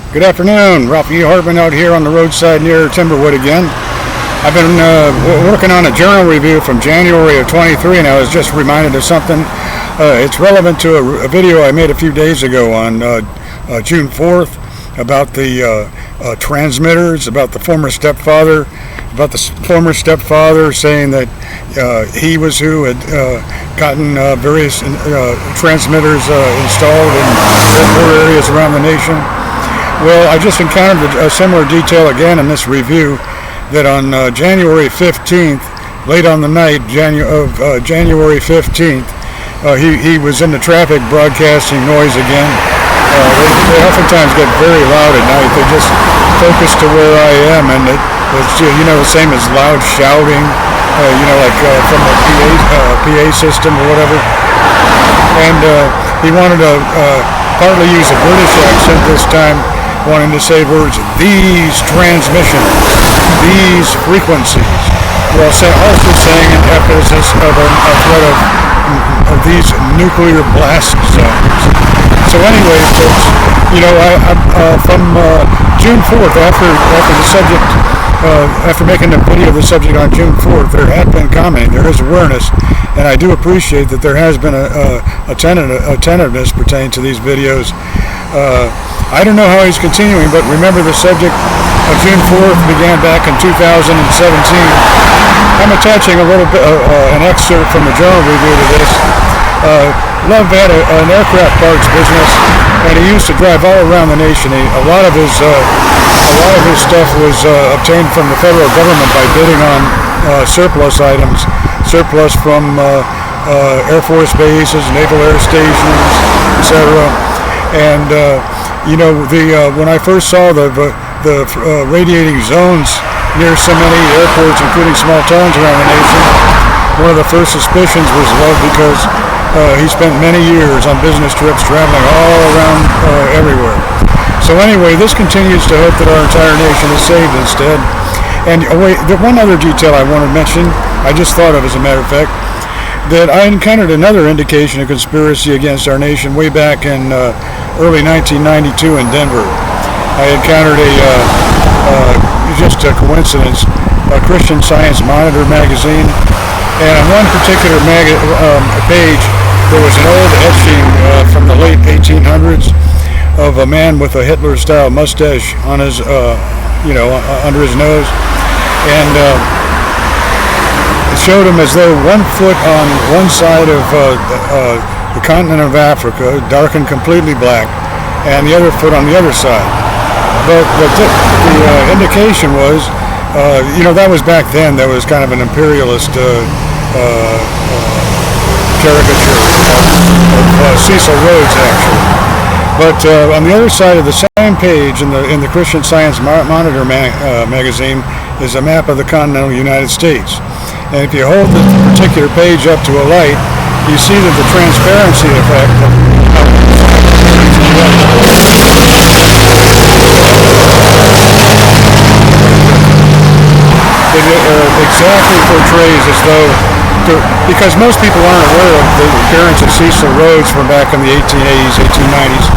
Good afternoon, Ralph E. Hartman out here on the roadside near Timberwood again. I've been working on a journal review from January of 23, and I was just reminded of something. It's relevant to a video I made a few days ago on June 4th about the transmitters, about the former stepfather, saying that he was who had gotten various transmitters installed in airport areas around the nation. Well, I just encountered a similar detail again in this review, that on January 15th, late on the night of January 15th, he was in the traffic broadcasting noise again. They oftentimes get very loud at night. They just focus to where I am, and it's the same as loud shouting, from a PA system or whatever. And he wanted to partly use a British accent this time, wanting to say words, these transmissions, these frequencies, while also saying an emphasis of a threat of these nuclear blast zones. So anyway, folks, from June 4th, after making a video of the subject on June 4th, there had been commenting, there is awareness, and I do appreciate that there has been a attentiveness pertaining to these videos. I don't know how he's continuing, but remember the subject of June 4th began back in 2017. I'm attaching a little bit, an excerpt from a journal review to this. Love had an aircraft parts business, and he used to drive all around the nation. A lot of his stuff was obtained from the federal government by bidding on surplus items, surplus from Air Force bases, naval air stations, etc. And when I first saw the radiating zones near so many airports, including small towns around the nation, one of the first suspicions was Love, because he spent many years on business trips traveling all around everywhere. So anyway, this continues to hope that our entire nation is saved instead. And the one other detail I want to mention, I just thought of as a matter of fact, that I encountered another indication of conspiracy against our nation way back in early 1992 in Denver. I encountered just a coincidence, a Christian Science Monitor magazine, and on one particular page, there was an old etching from the late 1800s of a man with a Hitler-style mustache on his, under his nose, and it showed him as though 1 foot on one side of the continent of Africa, darkened completely black, and the other foot on the other side. But the indication was, that was back then. That was kind of an imperialist caricature of Cecil Rhodes, actually. But on the other side of the same page in the Christian Science Monitor magazine is a map of the continental United States. And if you hold this particular page up to a light, you see that the transparency effect exactly portrays as though, because most people aren't aware of the appearance of Cecil Rhodes from back in the 1880s, 1890s.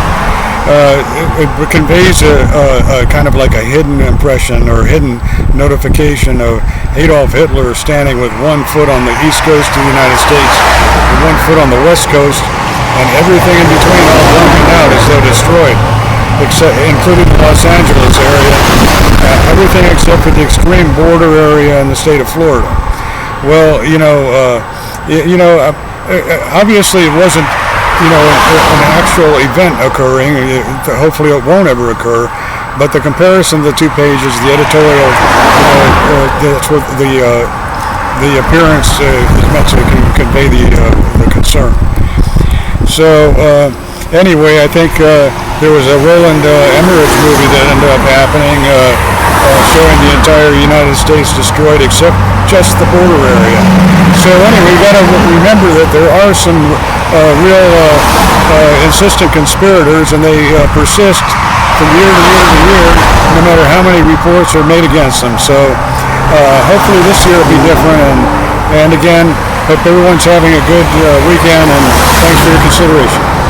It conveys a kind of like a hidden impression or hidden notification of Adolf Hitler standing with 1 foot on the east coast of the United States and 1 foot on the west coast, and everything in between all blowing out as though destroyed, including the Los Angeles area, everything except for the extreme border area in the state of Florida. Well, obviously it wasn't an actual event occurring. Hopefully it won't ever occur. But the comparison of the two pages, the editorial, that's what the appearance is meant to convey the concern. So anyway, I think there was a Roland Emmerich movie that ended up happening, showing the entire United States destroyed except just the border area. So anyway, you got to remember that there are some real insistent conspirators, and they persist from year to year to year, no matter how many reports are made against them. So hopefully this year will be different, and again, hope everyone's having a good weekend, and thanks for your consideration.